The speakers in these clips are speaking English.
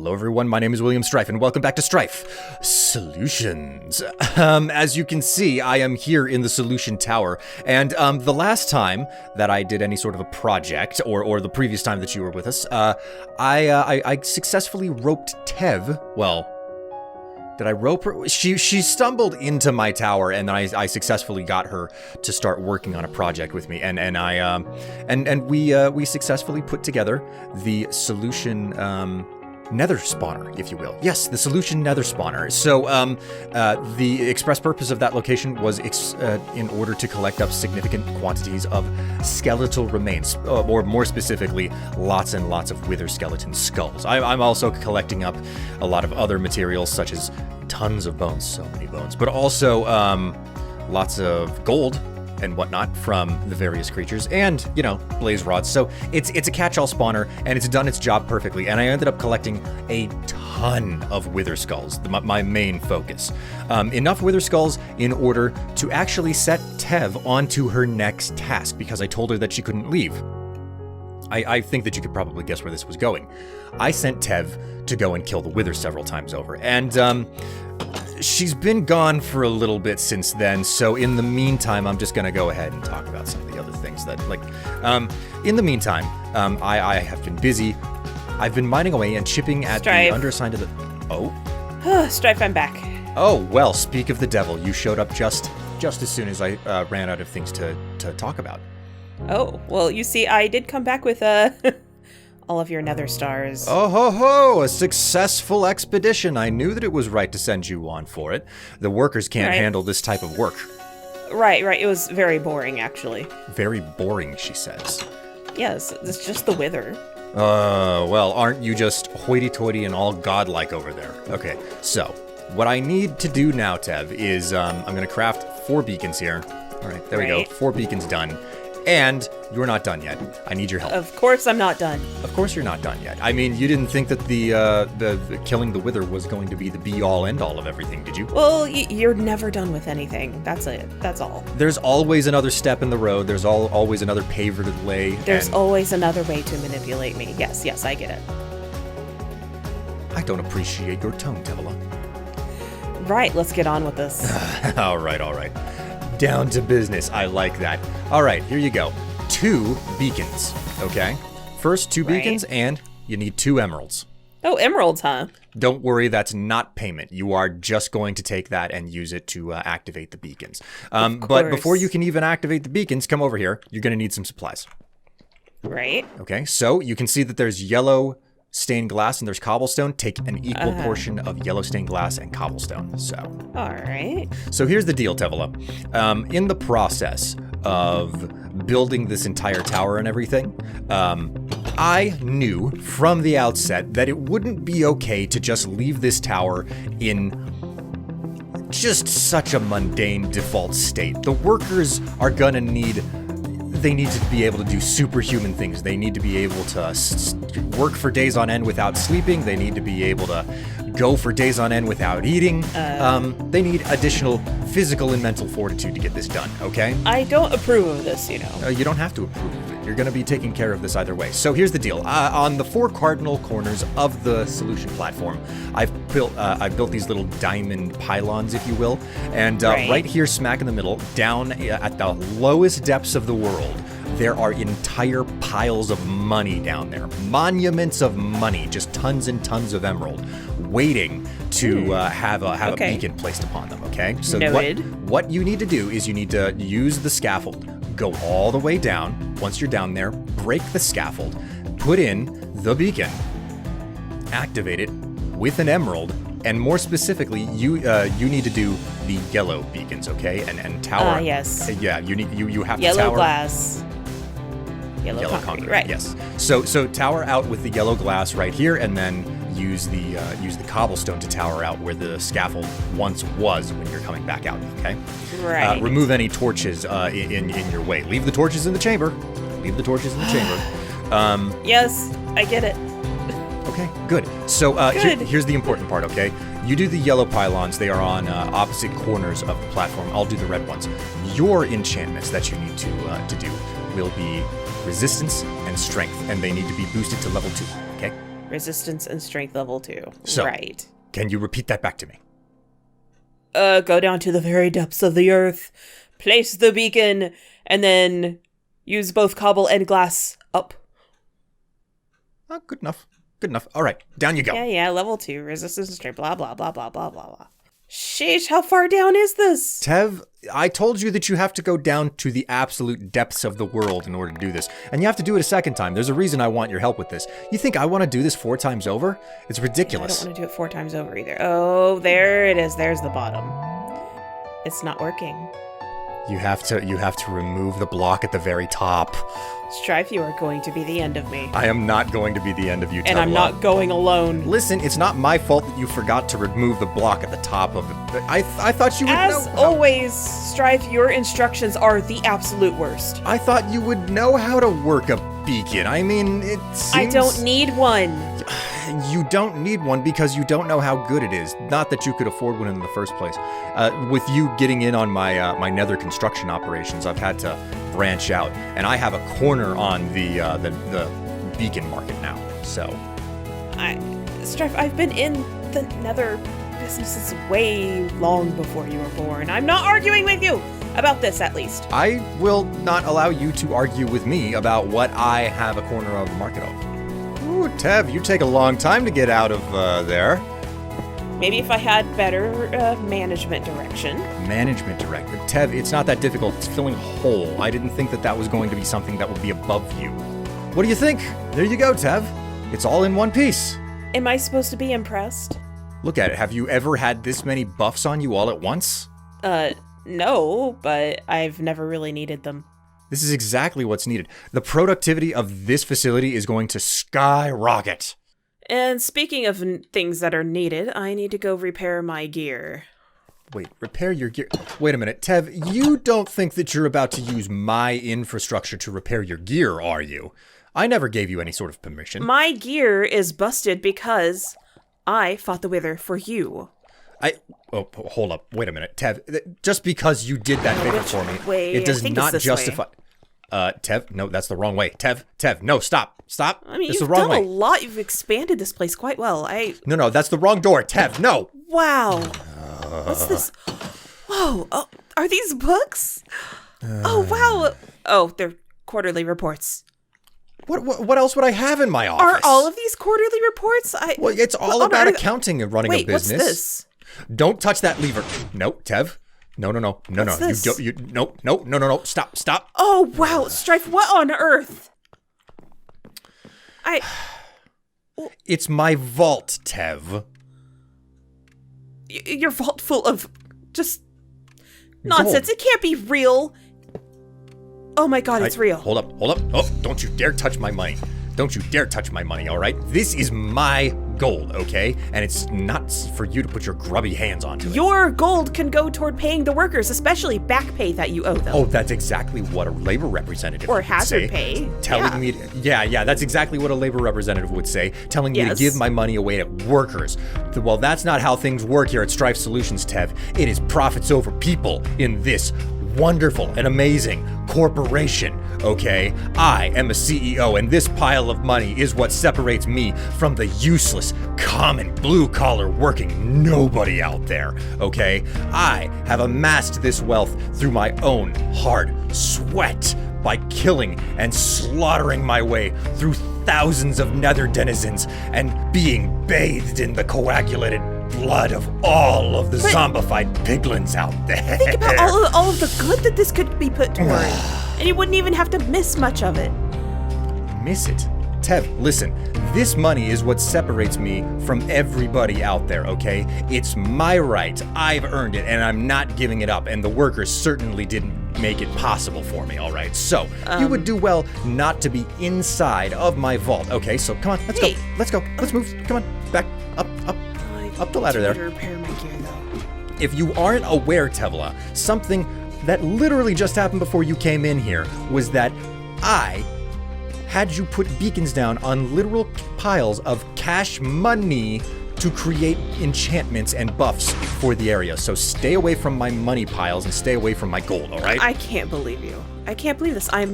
Hello everyone, my name is William Strife, and welcome back to Strife Solutions. As you can see, I am here in the Solution Tower, and the last time that I did any sort of a project, or the previous time that you were with us, I successfully roped Tev. Well, did I rope her? She stumbled into my tower, and I successfully got her to start working on a project with me, and we successfully put together the Solution Nether spawner, if you will. Yes, the Solution Nether spawner. So the express purpose of that location was in order to collect up significant quantities of skeletal remains, or more specifically, lots and lots of wither skeleton skulls. I'm also collecting up a lot of other materials, such as tons of bones, so many bones, but also lots of gold and whatnot from the various creatures, and, you know, blaze rods. So it's a catch-all spawner, and it's done its job perfectly, and I ended up collecting a ton of wither skulls, my main focus. Enough wither skulls in order to actually set Tev onto her next task, because I told her that she couldn't leave. I think that you could probably guess where this was going. I sent Tev to go and kill the wither several times over, and she's been gone for a little bit since then, so in the meantime, I'm just gonna go ahead and talk about some of the other things that, in the meantime, I have been busy. I've been mining away and chipping at Strife. The underside of the... Oh? Strife, I'm back. Oh, well, speak of the devil, you showed up just as soon as I ran out of things to talk about. Oh, well, you see, I did come back with, all of your nether stars. Oh ho ho, a successful expedition. I knew that it was right to send you on for it. The workers can't handle this type of work. Right. It was very boring, actually. Very boring, she says. Yes, it's just the wither. Well, aren't you just hoity-toity and all godlike over there? Okay, so, what I need to do now, Tev, is, I'm gonna craft 4 beacons here. Alright, there we go, 4 beacons done. And you're not done yet. I need your help. Of course I'm not done. Of course you're not done yet. I mean, you didn't think that the killing the wither was going to be the be-all, end-all of everything, did you? Well, you're never done with anything. That's it. That's all. There's always another step in the road. There's always another paver to lay. There's always another way to manipulate me. Yes, I get it. I don't appreciate your tone, Tevila. Right, let's get on with this. All right. Down to business. I like that. All right, here you go. 2 beacons, okay? First 2 beacons, and you need 2 emeralds. Oh, emeralds, huh? Don't worry, that's not payment. You are just going to take that and use it to activate the beacons. But before you can even activate the beacons, come over here. You're going to need some supplies. Right. Okay, so you can see that there's yellow stained glass and there's cobblestone. Take an equal portion of yellow stained glass and cobblestone. So, all right. So here's the deal, Tevila. In the process of building this entire tower and everything, I knew from the outset that it wouldn't be okay to just leave this tower in just such a mundane default state. The workers are gonna need to be able to do superhuman things. They need to be able to work for days on end without sleeping. They need to be able to go for days on end without eating. They need additional physical and mental fortitude to get this done, okay? I don't approve of this, you know. You don't have to approve of it. You're going to be taking care of this either way. So here's the deal. On the 4 cardinal corners of the Solution platform, I've built these little diamond pylons, if you will. And right here, smack in the middle, down at the lowest depths of the world, there are entire piles of money down there. Monuments of money, just tons and tons of emerald, waiting to have a beacon placed upon them, okay? So what you need to do is you need to use the scaffold, go all the way down. Once you're down there, break the scaffold, put in the beacon, activate it with an emerald, and more specifically, you need to do the yellow beacons, okay? And tower. Yes. Yeah, you have to yellow tower. Glass. Yellow concrete, right? Yes. So tower out with the yellow glass right here, and then use the cobblestone to tower out where the scaffold once was when you're coming back out. Okay. Right. Remove any torches in your way. Leave the torches in the chamber. Leave the torches in the chamber. Yes, I get it. Okay, good. So here's the important part, okay? You do the yellow pylons. They are on opposite corners of the platform. I'll do the red ones. Your enchantments that you need to do will be resistance and strength, and they need to be boosted to level 2, okay? Resistance and strength level 2. So, right. Can you repeat that back to me? Go down to the very depths of the earth, place the beacon, and then use both cobble and glass up. Oh, good enough. Good enough. All right, down you go. Yeah, level 2, resistance and strength, blah, blah, blah, blah, blah, blah, blah. Sheesh, how far down is this? Tev, I told you that you have to go down to the absolute depths of the world in order to do this. And you have to do it a second time. There's a reason I want your help with this. You think I want to do this 4 times over? It's ridiculous. I don't want to do it 4 times over either. Oh, there it is. There's the bottom. It's not working. You have to remove the block at the very top. Strife, you are going to be the end of me. I am not going to be the end of you, And I'm not going alone. Listen, it's not my fault that you forgot to remove the block at the top of it. I thought you would know. As always, Strife, your instructions are the absolute worst. I thought you would know how to work a beacon. I mean, it seems... I don't need one. You don't need one because you don't know how good it is. Not that you could afford one in the first place. With you getting in on my my nether construction operations, I've had to branch out, and I have a corner on the beacon market now. So, Strife, I've been in the nether businesses way long before you were born. I'm not arguing with you about this, at least. I will not allow you to argue with me about what I have a corner of the market of. Ooh, Tev, you take a long time to get out of there. Maybe if I had better management direction. Management direction. Tev, it's not that difficult. It's filling a hole. I didn't think that was going to be something that would be above you. What do you think? There you go, Tev. It's all in one piece. Am I supposed to be impressed? Look at it. Have you ever had this many buffs on you all at once? No, but I've never really needed them. This is exactly what's needed. The productivity of this facility is going to skyrocket. And speaking of things that are needed, I need to go repair my gear. Wait, repair your gear? Wait a minute, Tev, you don't think that you're about to use my infrastructure to repair your gear, are you? I never gave you any sort of permission. My gear is busted because I fought the Wither for you. Oh, hold up. Wait a minute, Tev. Just because you did that favor for me, way? it does I think not it's this justify... Tev, no, that's the wrong way. Tev, no, stop. I mean, it's you've the wrong done way. a lot. You've expanded this place quite well. No, that's the wrong door. Tev, no. Wow. What's this? Whoa. Oh, are these books? Oh, wow. Oh, they're quarterly reports. What else would I have in my office? Are all of these quarterly reports? Well, it's all about accounting and running a business. What's this? Don't touch that lever. No, Tev. No. What's this? No. Stop. Oh, wow. Strife, what on earth? It's my vault, Tev. Your vault full of just nonsense. Gold. It can't be real. Oh my god, it's real. Hold up. Oh, don't you dare touch my money. Don't you dare touch my money, all right? This is my gold, okay? And it's not for you to put your grubby hands onto it. Your gold can go toward paying the workers, especially back pay that you owe them. Oh, that's exactly what a labor representative would say. Or hazard pay. Telling me, that's exactly what a labor representative would say. Telling me to give my money away to workers. Well, that's not how things work here at Strife Solutions, Tev. It is profits over people in this wonderful and amazing corporation, okay? I am a CEO, and this pile of money is what separates me from the useless, common, blue-collar working nobody out there, okay? I have amassed this wealth through my own hard sweat by killing and slaughtering my way through thousands of nether denizens and being bathed in the coagulated blood of all of the zombified piglins out there. Think about all of the good that this could be put toward. And you wouldn't even have to miss much of it. Miss it? Tev, listen, this money is what separates me from everybody out there, okay? It's my right. I've earned it, and I'm not giving it up, and the workers certainly didn't make it possible for me, all right? So, you would do well not to be inside of my vault, okay? So, come on, let's go. Let's move. Come on, back, up the ladder there. Repair my gear, though. If you aren't aware, Tevla, something that literally just happened before you came in here was that I had you put beacons down on literal piles of cash money to create enchantments and buffs for the area. So stay away from my money piles and stay away from my gold, all right? I can't believe you. I can't believe this. I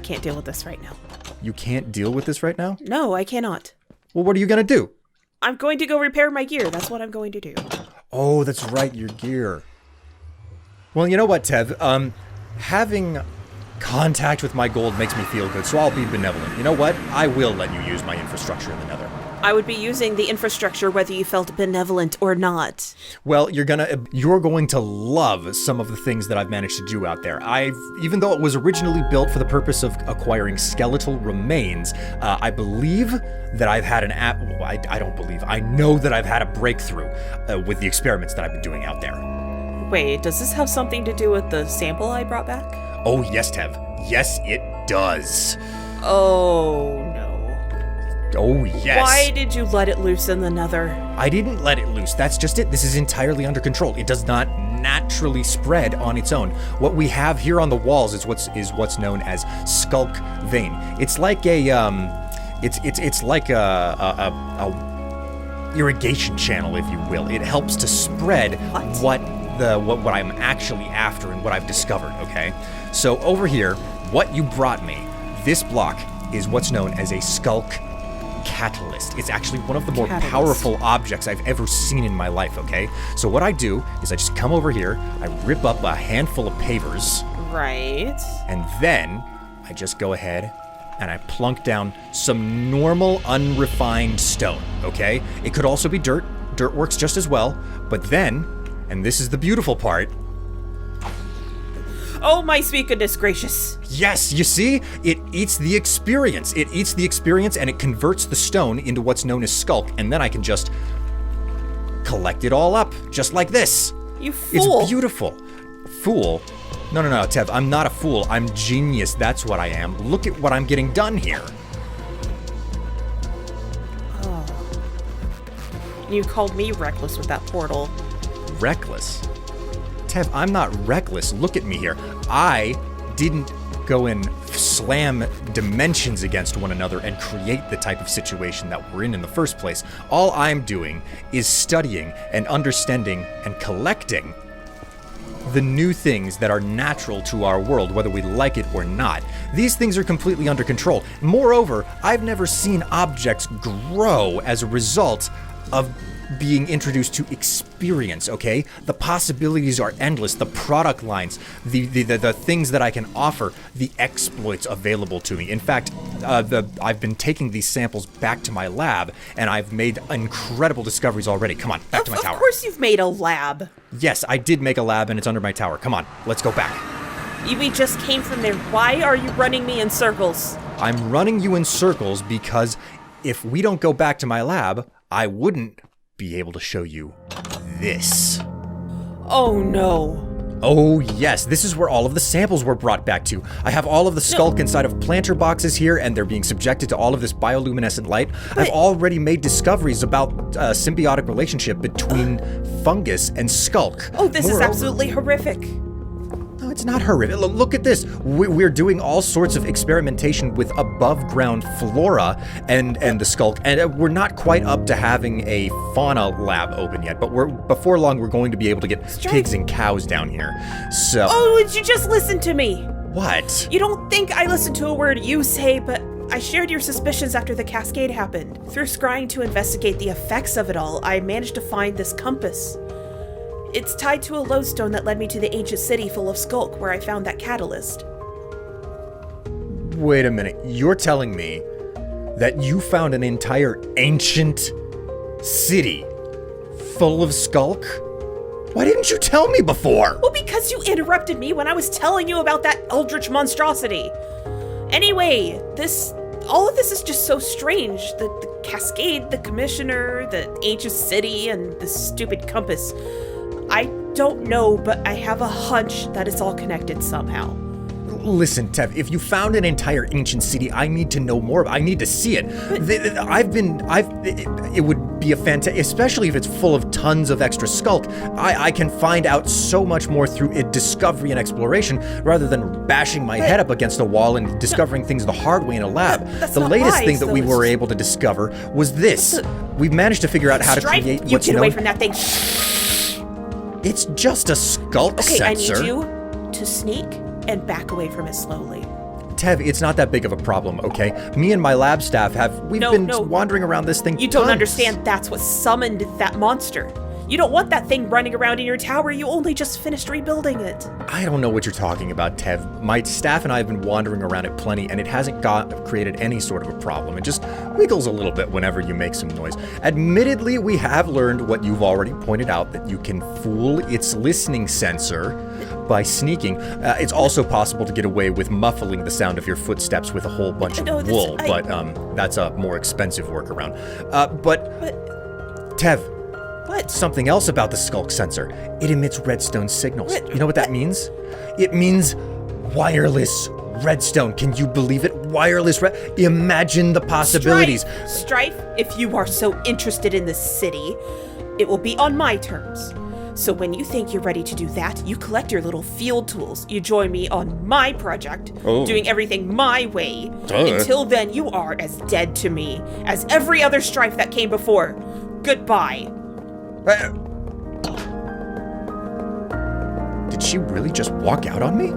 can't deal with this right now. You can't deal with this right now? No, I cannot. Well, what are you going to do? I'm going to go repair my gear. That's what I'm going to do. Oh, that's right, your gear. Well, you know what, Tev? Having contact with my gold makes me feel good, so I'll be benevolent. You know what? I will let you use my infrastructure in the Nether. I would be using the infrastructure whether you felt benevolent or not. Well, you're going to love some of the things that I've managed to do out there. Even though it was originally built for the purpose of acquiring skeletal remains, I believe that I've had I know that I've had a breakthrough with the experiments that I've been doing out there. Wait, does this have something to do with the sample I brought back? Oh, yes, Tev. Yes, it does. Oh, no. Oh, yes. Why did you let it loose in the Nether? I didn't let it loose. That's just it. This is entirely under control. It does not naturally spread on its own. What we have here on the walls is what's known as skulk vein. It's like it's like a irrigation channel, if you will. It helps to spread what I'm actually after and what I've discovered, okay? So over here, what you brought me, this block is what's known as a skulk catalyst. It's actually one of the more powerful objects I've ever seen in my life, okay? So what I do is I just come over here, I rip up a handful of pavers. Right. And then I just go ahead and I plunk down some normal unrefined stone, okay? It could also be dirt. Dirt works just as well. But then, and this is the beautiful part. Oh my sweet goodness gracious. Yes, you see? It eats the experience. It eats the experience and it converts the stone into what's known as skulk. And then I can just collect it all up, just like this. You fool. It's beautiful. Fool? No, Tev, I'm not a fool. I'm genius, that's what I am. Look at what I'm getting done here. Oh. You called me reckless with that portal. Reckless? Tev, I'm not reckless. Look at me here. I didn't go and slam dimensions against one another and create the type of situation that we're in the first place. All I'm doing is studying and understanding and collecting the new things that are natural to our world, whether we like it or not. These things are completely under control. Moreover, I've never seen objects grow as a result of being introduced to experience, okay? The possibilities are endless. The product lines, the things that I can offer, the exploits available to me. In fact, I've been taking these samples back to my lab, and I've made incredible discoveries already. Come on, back to my tower. Of course you've made a lab. Yes, I did make a lab, and it's under my tower. Come on, let's go back. We just came from there. Why are you running me in circles? I'm running you in circles because if we don't go back to my lab, I wouldn't be able to show you this. Oh no. Oh yes, this is where all of the samples were brought back to. I have all of the skulk inside of planter boxes here, and they're being subjected to all of this bioluminescent light. I've already made discoveries about a symbiotic relationship between fungus and skulk. Oh, this is absolutely horrific. No, it's not horrific. Look at this. We're doing all sorts of experimentation with above-ground flora and the skulk, and we're not quite up to having a fauna lab open yet, but before long we're going to be able to get pigs and cows down here. So. Oh, would you just listen to me? What? You don't think I listened to a word you say, but I shared your suspicions after the cascade happened. Through scrying to investigate the effects of it all, I managed to find this compass. It's tied to a lodestone that led me to the ancient city full of skulk where I found that catalyst. Wait a minute. You're telling me that you found an entire ancient city full of skulk? Why didn't you tell me before? Well, because you interrupted me when I was telling you about that eldritch monstrosity. Anyway, all of this is just so strange. The cascade, the commissioner, the ancient city, and the stupid compass. I don't know, but I have a hunch that it's all connected somehow. Listen, Tev, if you found an entire ancient city, I need to know more. I need to see it. It would be a fantastic, especially if it's full of tons of extra skulk. I can find out so much more through discovery and exploration rather than bashing my head up against a wall and discovering things the hard way in a lab. The latest thing that we were able to discover was this. We've managed to figure out how to create what's known... You get away from that thing. It's just a skulk sensor. Okay, I need you to sneak and back away from it slowly. Tev, it's not that big of a problem, okay? Me and my lab staff we've been wandering around this thing. You don't understand. That's what summoned that monster. You don't want that thing running around in your tower. You only just finished rebuilding it. I don't know what you're talking about, Tev. My staff and I have been wandering around it plenty, and it hasn't created any sort of a problem. It just wiggles a little bit whenever you make some noise. Admittedly, we have learned what you've already pointed out, that you can fool its listening sensor by sneaking. It's also possible to get away with muffling the sound of your footsteps with a whole bunch of wool, but that's a more expensive workaround. But Tev, what? Something else about the skulk sensor. It emits redstone signals. You know what that means? It means wireless redstone. Can you believe it? Wireless Imagine the possibilities. Strife, if you are so interested in this city, it will be on my terms. So when you think you're ready to do that, you collect your little field tools. You join me on my project, doing everything my way. Until then, you are as dead to me as every other Strife that came before. Goodbye. Did she really just walk out on me?